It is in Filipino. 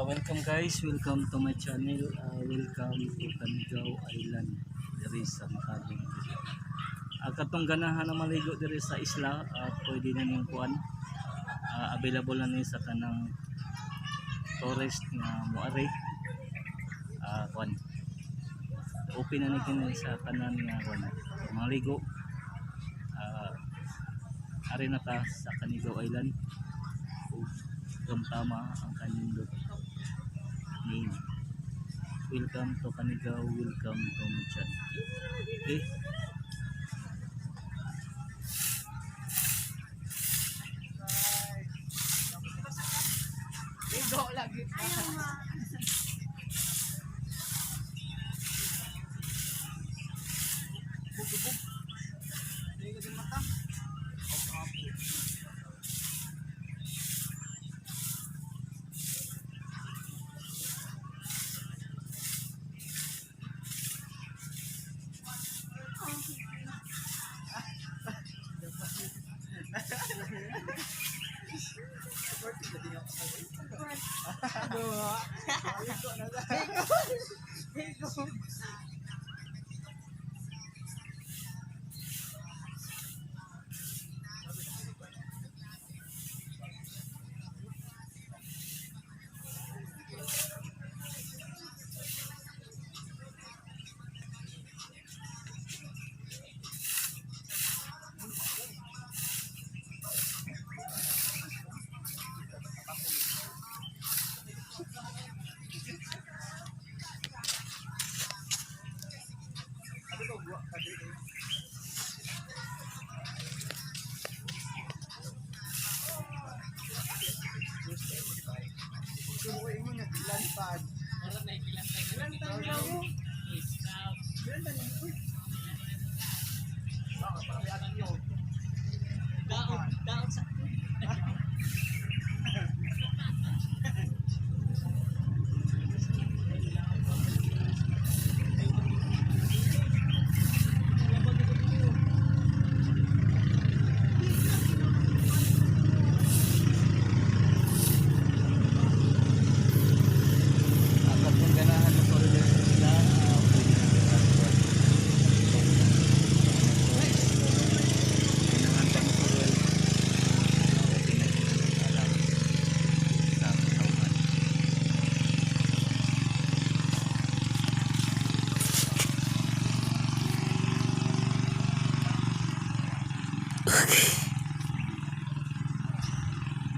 Welcome guys, welcome to my channel. Welcome to Canigaw Island diri sa Makading. Katong ganahan na maligo diri sa isla, pwede na ning kuan. Available na ni sa tanang tourist nga moari. Kuan. Open na ni kini sa tanan nga kuan. Maligo. Ari na ta sa Canigaw Island. Tama ang kanindot name. Welcome to Canigaw, welcome to my channel. Okay. Ligo lagi. Bubuk. Ligo din mata. Suruin mo na lantad. Lantad daw. Lantad.